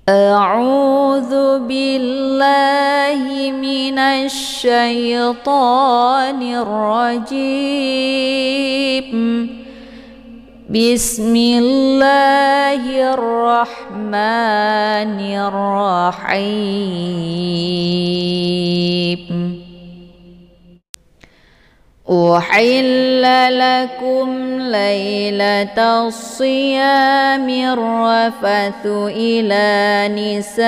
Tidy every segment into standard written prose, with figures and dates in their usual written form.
أعوذ بالله من الشيطان الرجيم. بسم الله الرحمن الرحيم. أحل لكم ليلة الصيام الرفث إلى نسائكم.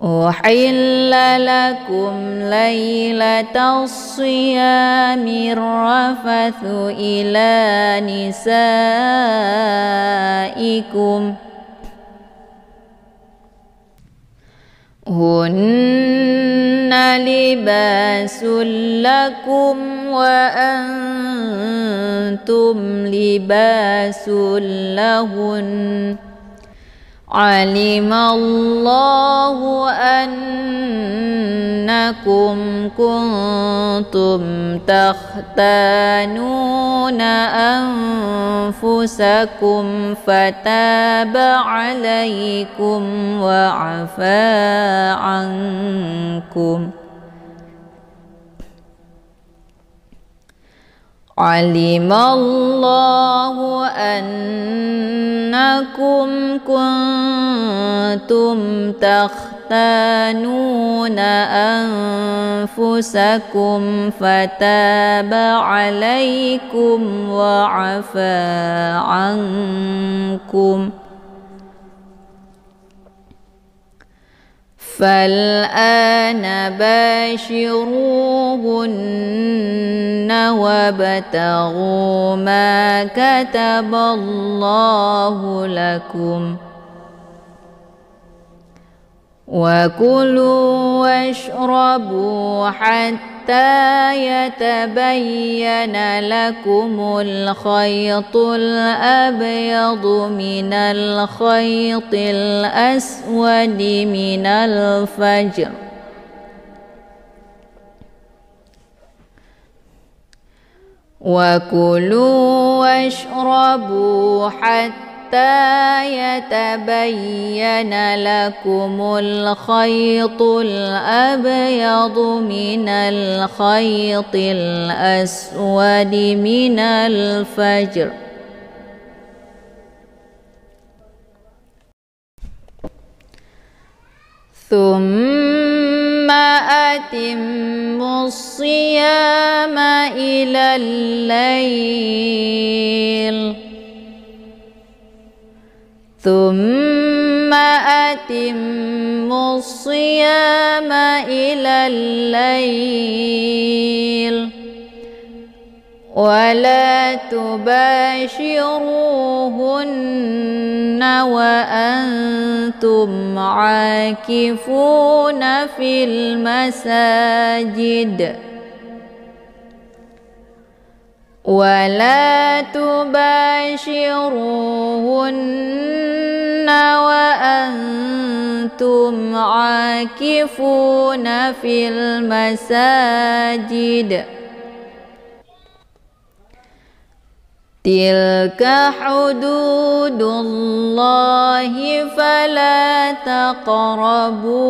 أحل لكم ليلة الصيام الرفث إلى نسائكم. هن لباس لكم وأنتم لباس لهن. علم الله أنكم كنتم تختانون أنفسكم فتاب عليكم وعفى عنكم. علم الله أنكم كنتم تختانون أنفسكم فتاب عليكم وعفى عنكم. فالآن باشروهن وابتغوا ما كتب الله لكم وكلوا واشربوا حتى يتبين لكم الخيط الأبيض من الخيط الأسود من الفجر. وكلوا واشربوا حتى يتبين لكم الخيط الأبيض من الخيط الأسود من الفجر. ثم أتموا الصيام إلى الليل. ثم أتموا الصيام إلى الليل ولا تباشروهن وأنتم عاكفون في المساجد. ولا تباشروهن وأنتم عاكفون في المساجد. تلك حدود الله فلا تقربوها.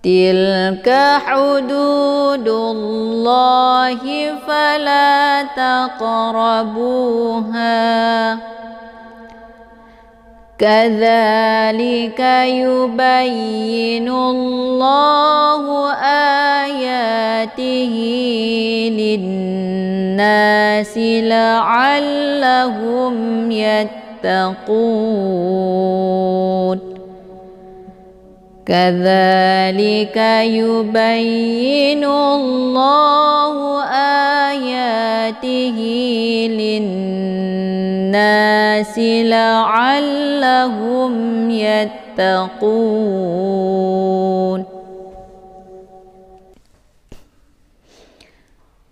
تلك حدود الله فلا تقربوها. كذلك يبين الله آياته للناس لعلهم يتقون. كذلك يبين الله آياته للناس لعلهم يتقون.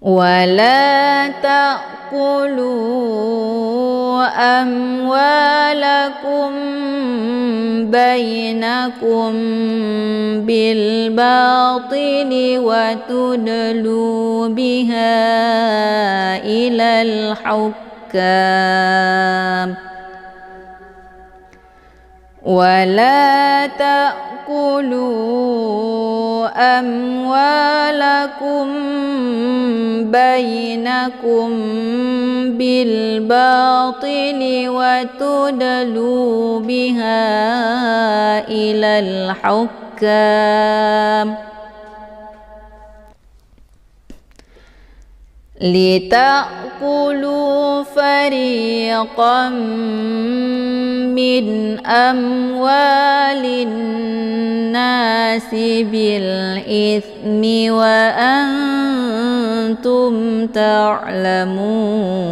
ولا تأكلوا أموالكم بينكم بالباطل وتدلوا بها إلى الحكام ولا تأكلوا أموالكم بينكم بالباطل وتدلوا بها إلى الحكام لتأكلوا فريقا من أموال الناس بالإثم وأنتم تعلمون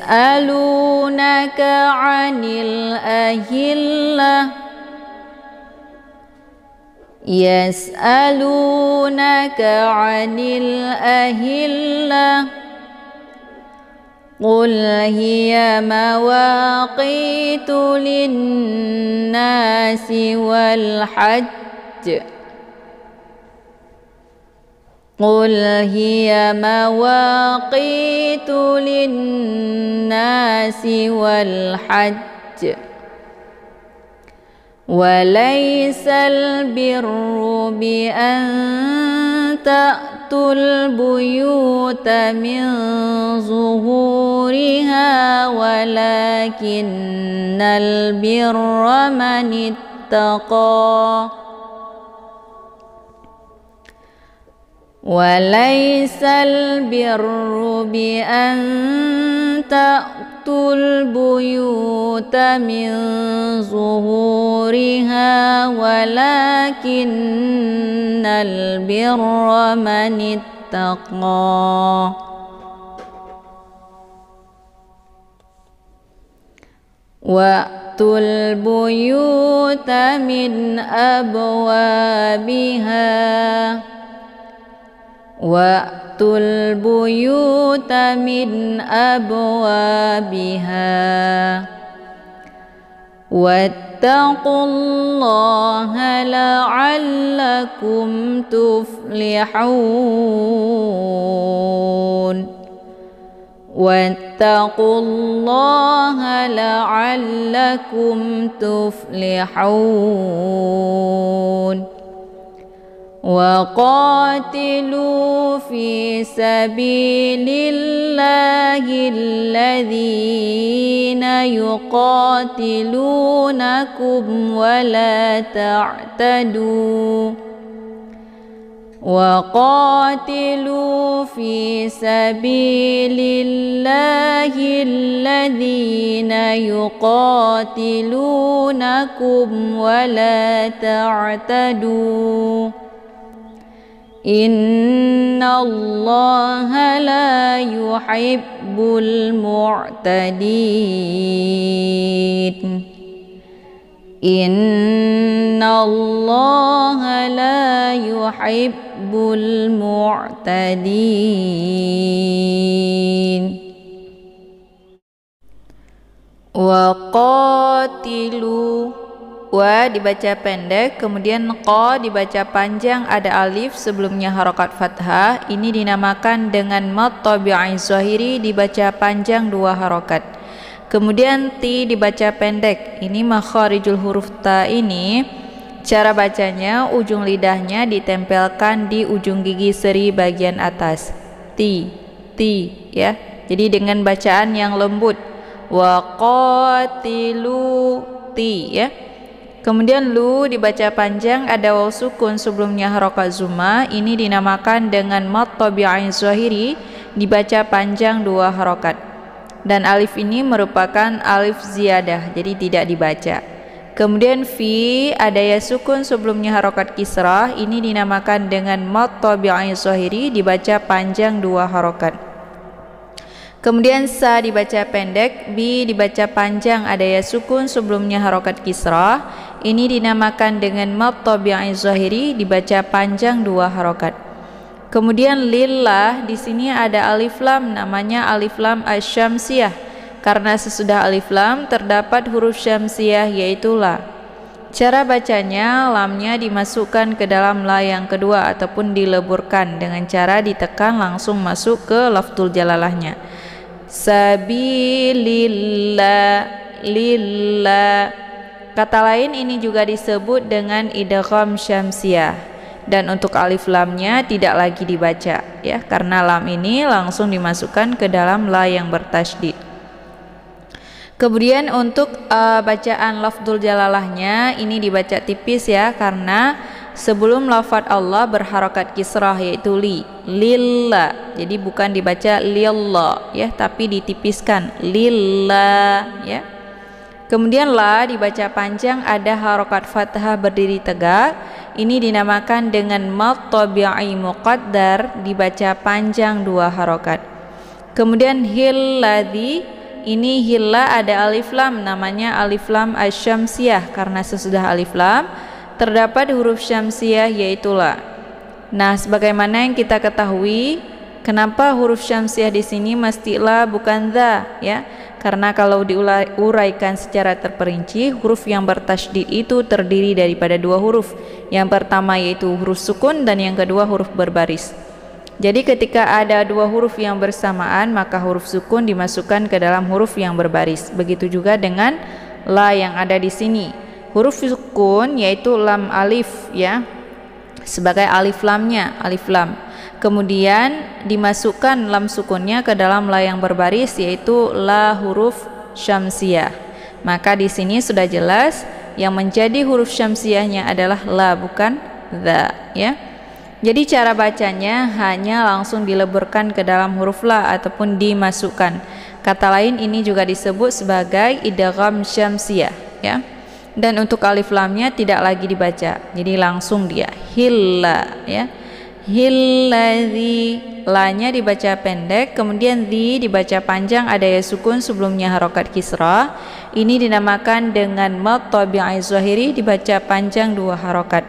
يسألونك عن الأهلة قل هي مواقيت للناس والحج وليس البر بأن تأتوا البيوت من ظهورها ولكن البر من اتقى وليس البر بأن تأتوا البيوت من ظهورها ولكن البر من اتقى وأتوا البيوت من أبوابها واتقوا الله لعلكم تفلحون واتقوا الله لعلكم تفلحون وقاتلوا في سبيل الله الذين يقاتلونكم ولا تعتدوا وقاتلوا في سبيل الله الذين يقاتلونكم ولا تعتدوا إن الله لا يحب المعتدين إن الله لا يحب المعتدين وقاتلوا wa dibaca pendek, kemudian qa dibaca panjang, ada alif sebelumnya harokat fathah. Ini dinamakan dengan mad tabi'i zahiri, dibaca panjang 2 harokat. Kemudian ti dibaca pendek. Ini makharijul huruf ta ini cara bacanya ujung lidahnya ditempelkan di ujung gigi seri bagian atas. Ti ya. Jadi dengan bacaan yang lembut. Wa qatilu ti ya. Kemudian lu dibaca panjang, ada waw sukun sebelumnya harokat zuma. Ini dinamakan dengan mad tabi'i zahiri, dibaca panjang 2 harokat. Dan alif ini merupakan alif ziyadah, jadi tidak dibaca. Kemudian fi ada ya sukun sebelumnya harokat kisrah. Ini dinamakan dengan mad tabi'i zahiri, dibaca panjang 2 harokat. Kemudian sa dibaca pendek, bi dibaca panjang, ada ya sukun sebelumnya harokat kisrah. Ini dinamakan dengan mad tabi'i zahiri, dibaca panjang 2 harokat. Kemudian lillah, di sini ada alif lam, namanya alif lam asy-syamsiyah. Karena sesudah alif lam terdapat huruf syamsiyah yaitu la. Cara bacanya, lamnya dimasukkan ke dalam la yang kedua ataupun dileburkan dengan cara ditekan langsung masuk ke lafdzul jalalahnya. Sabilillah, lillah. Kata lain ini juga disebut dengan idgham syamsiyah. Dan untuk alif lamnya tidak lagi dibaca ya, karena lam ini langsung dimasukkan ke dalam la yang bertasydid. Kemudian untuk bacaan lafdzul jalalahnya ini dibaca tipis ya, karena sebelum lafadz Allah berharokat kisrah yaitu lillah. Jadi bukan dibaca lillah ya, tapi ditipiskan lillah ya. Kemudian la dibaca panjang, ada harokat fathah berdiri tegak. Ini dinamakan dengan mad tabi'i muqaddar, dibaca panjang 2 harokat. Kemudian hilladzi, ini hilla ada alif lam, namanya alif lam asy-syamsiyah. Karena sesudah alif lam terdapat huruf syamsiyah yaitu la. Nah, sebagaimana yang kita ketahui, kenapa huruf syamsiyah di sini mesti la bukan dha ya? Karena kalau diuraikan secara terperinci, huruf yang bertasydid itu terdiri daripada 2 huruf. Yang pertama yaitu huruf sukun dan yang kedua huruf berbaris. Jadi ketika ada 2 huruf yang bersamaan, maka huruf sukun dimasukkan ke dalam huruf yang berbaris. Begitu juga dengan la yang ada di sini. Huruf sukun yaitu lam alif ya, sebagai alif lamnya, alif lam. Kemudian dimasukkan lam sukunnya ke dalam la yang berbaris yaitu la huruf syamsiyah. Maka di sini sudah jelas yang menjadi huruf syamsiyahnya adalah la bukan dha ya. Jadi cara bacanya hanya langsung dileburkan ke dalam huruf la ataupun dimasukkan. Kata lain ini juga disebut sebagai idgham syamsiyah ya. Dan untuk alif lamnya tidak lagi dibaca. Jadi langsung dia hilla ya. Hilladzi, la-nya dibaca pendek, kemudian dzi dibaca panjang, ada ya sukun sebelumnya harokat kisrah. Ini dinamakan dengan mad tabi'i zahiri, dibaca panjang 2 harokat.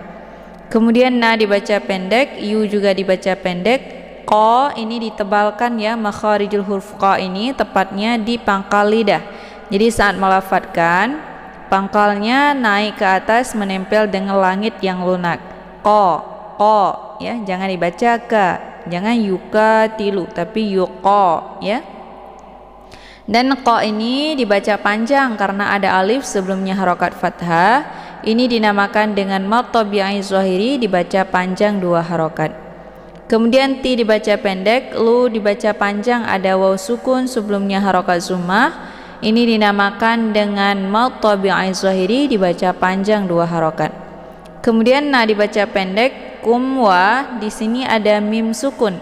Kemudian na dibaca pendek, yu juga dibaca pendek. Qa ini ditebalkan ya, makharijul huruf qa ini tepatnya di pangkal lidah. Jadi saat melafadzkan, pangkalnya naik ke atas menempel dengan langit yang lunak. Qa ya, jangan dibaca ka, jangan yuka tilu, tapi yuqa ya. Dan qa ini dibaca panjang karena ada alif sebelumnya harokat fathah. Ini dinamakan dengan mad tabi'i zahiri, dibaca panjang 2 harokat. Kemudian ti dibaca pendek, lu dibaca panjang, ada waw sukun sebelumnya harokat zummah. Ini dinamakan dengan mad tabi'i zahiri, dibaca panjang 2 harokat. Kemudian na dibaca pendek, kumwa, di sini ada mim sukun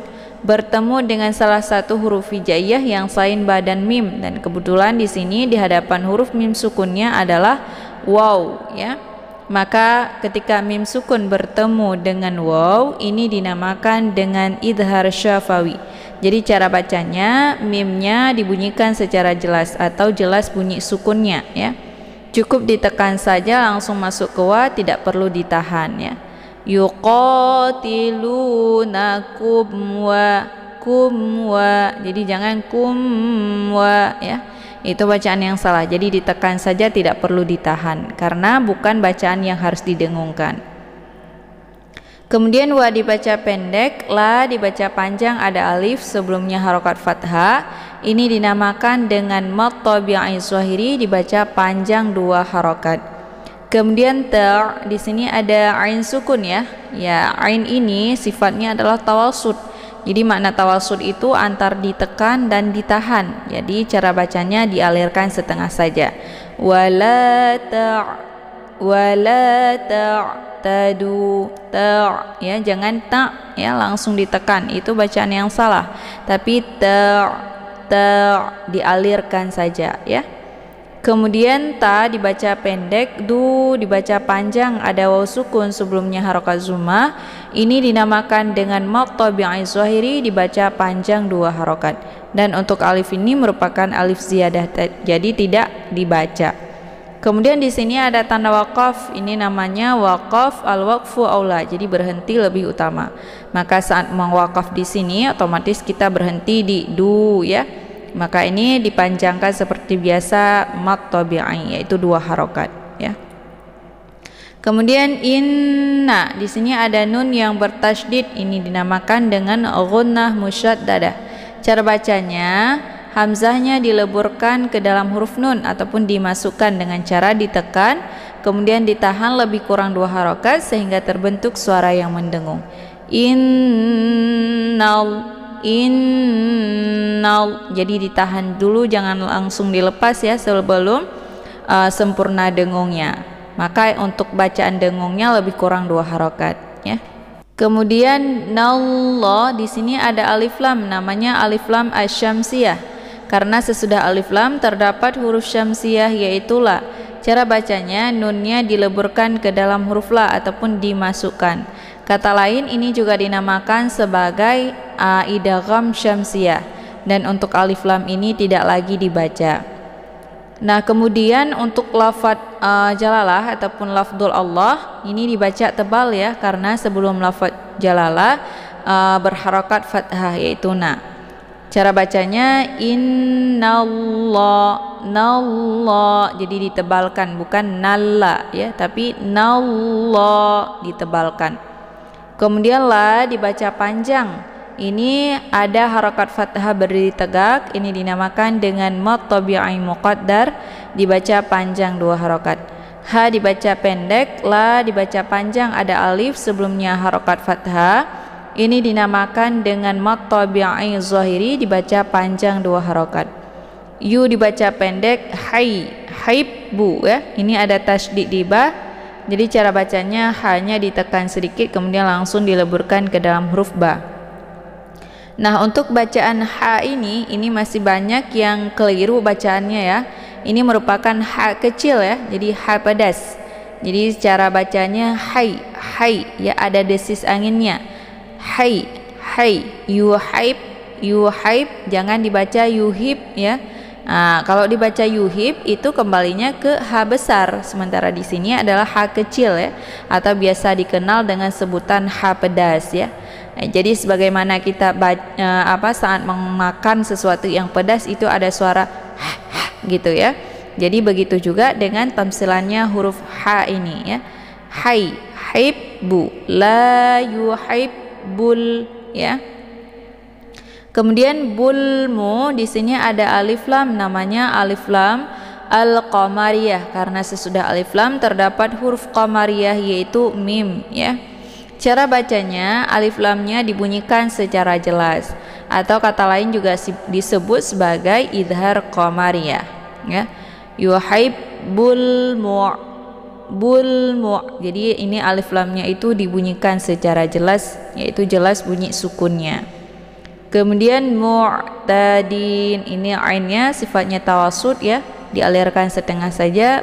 bertemu dengan salah satu huruf hijaiyah yang selain badan mim, dan kebetulan di sini di hadapan huruf mim sukunnya adalah waw ya. Maka ketika mim sukun bertemu dengan waw, ini dinamakan dengan idhar syafawi. Jadi cara bacanya, mimnya dibunyikan secara jelas atau jelas bunyi sukunnya ya. Cukup ditekan saja langsung masuk ke wa, tidak perlu ditahan ya. Yuqatilunakum wa, jadi jangan kumwa ya, itu bacaan yang salah. Jadi ditekan saja, tidak perlu ditahan karena bukan bacaan yang harus didengungkan. Kemudian wa dibaca pendek, la dibaca panjang, ada alif sebelumnya harokat fathah. Ini dinamakan dengan mad tabi'i zahiri, dibaca panjang 2 harokat. Kemudian ta, di sini ada ain sukun ya. Ya, ain ini sifatnya adalah tawasud. Jadi makna tawasud itu antar ditekan dan ditahan. Jadi cara bacanya dialirkan setengah saja. Wala ta'tadu ta ya, jangan ta ya langsung ditekan, itu bacaan yang salah. Tapi ta dialirkan saja ya. Kemudian ta dibaca pendek, du dibaca panjang, ada waw sukun sebelumnya harokat zummah. Ini dinamakan dengan mad tabi'i zahiri, dibaca panjang 2 harokat. Dan untuk alif ini merupakan alif ziyadah, jadi tidak dibaca. Kemudian di sini ada tanda waqaf, ini namanya waqaf al-waqfu aula, jadi berhenti lebih utama. Maka saat mewaqaf di sini otomatis kita berhenti di du ya. Maka ini dipanjangkan seperti biasa mad tabi'i, yaitu 2 harokat ya. Kemudian inna, di sini ada nun yang bertasydid, ini dinamakan dengan ghunnah musyaddadah. Cara bacanya, hamzahnya dileburkan ke dalam huruf nun ataupun dimasukkan dengan cara ditekan, kemudian ditahan lebih kurang 2 harokat sehingga terbentuk suara yang mendengung. Innal, jadi ditahan dulu, jangan langsung dilepas ya sebelum sempurna dengungnya. Maka untuk bacaan dengungnya lebih kurang 2 harokat ya. Kemudian nallah, di sini ada alif lam, namanya alif lam asyamsiyah. Karena sesudah alif lam terdapat huruf syamsiyah yaitu la. Cara bacanya nunnya dileburkan ke dalam huruf la ataupun dimasukkan. Kata lain ini juga dinamakan sebagai idgham syamsiyah, dan untuk alif lam ini tidak lagi dibaca. Nah, kemudian untuk lafadz jalalah ataupun lafdzul Allah ini dibaca tebal ya, karena sebelum lafadz jalalah berharokat fathah yaitu na. Cara bacanya innallah, nallah, jadi ditebalkan, bukan nalla ya, tapi nallah ditebalkan. Kemudian la dibaca panjang. Ini ada harokat fathah berdiri tegak, ini dinamakan dengan mad tabi'i muqaddar, dibaca panjang 2 harokat. Ha dibaca pendek, la dibaca panjang, ada alif sebelumnya harokat fathah, ini dinamakan dengan mad tabi'i zahiri, dibaca panjang 2 harokat. Yu dibaca pendek, haibbu ya, ini ada tasydid di ba, jadi cara bacanya hanya ditekan sedikit kemudian langsung dileburkan ke dalam huruf ba. Nah, untuk bacaan ha ini masih banyak yang keliru bacaannya ya. Ini merupakan ha kecil ya, jadi ha pedas. Jadi cara bacanya hai ya, ada desis anginnya. Hai, yuhaib, jangan dibaca yuhib ya. Nah, kalau dibaca yuhib itu kembalinya ke ha besar, sementara di sini adalah ha kecil ya, atau biasa dikenal dengan sebutan ha pedas ya. Jadi sebagaimana kita saat memakan sesuatu yang pedas itu ada suara gitu ya. Jadi begitu juga dengan tamsilannya huruf ha ini ya. Haibbu, la yuhibbul ya. Kemudian bulmu, di sini ada alif lam, namanya alif lam al-qamariyah, karena sesudah alif lam terdapat huruf qamariyah yaitu mim ya. Cara bacanya, alif lamnya dibunyikan secara jelas, atau kata lain juga disebut sebagai idhar qamariyah ya. Yuhibbul bulmu, jadi ini alif lamnya itu dibunyikan secara jelas, yaitu jelas bunyi sukunnya. Kemudian mu'tadin, ini ainnya sifatnya tawasud ya, dialirkan setengah saja.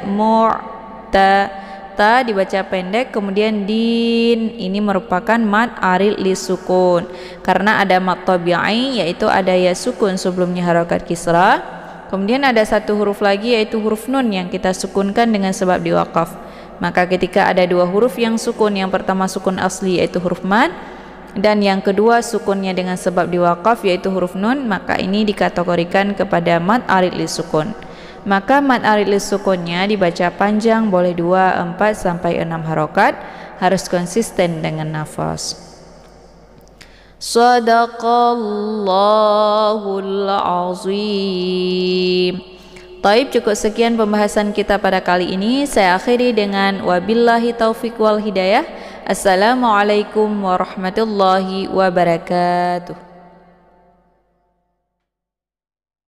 Ta dibaca pendek, kemudian din, ini merupakan mad arid li sukun, karena ada mad tabi'i yaitu ada ya sukun sebelumnya harokat kisra. Kemudian ada satu huruf lagi yaitu huruf nun yang kita sukunkan dengan sebab diwaqaf. Maka ketika ada 2 huruf yang sukun, yang pertama sukun asli yaitu huruf mad, dan yang kedua sukunnya dengan sebab diwaqaf yaitu huruf nun, maka ini dikategorikan kepada mad arid li sukun. Maka mad arid li sukunnya dibaca panjang, boleh 2, 4 sampai 6 harokat, harus konsisten dengan nafas. Shadaqallahul azim. Taib, cukup sekian pembahasan kita pada kali ini. Saya akhiri dengan wabillahi taufiq wal hidayah. Assalamualaikum warahmatullahi wabarakatuh.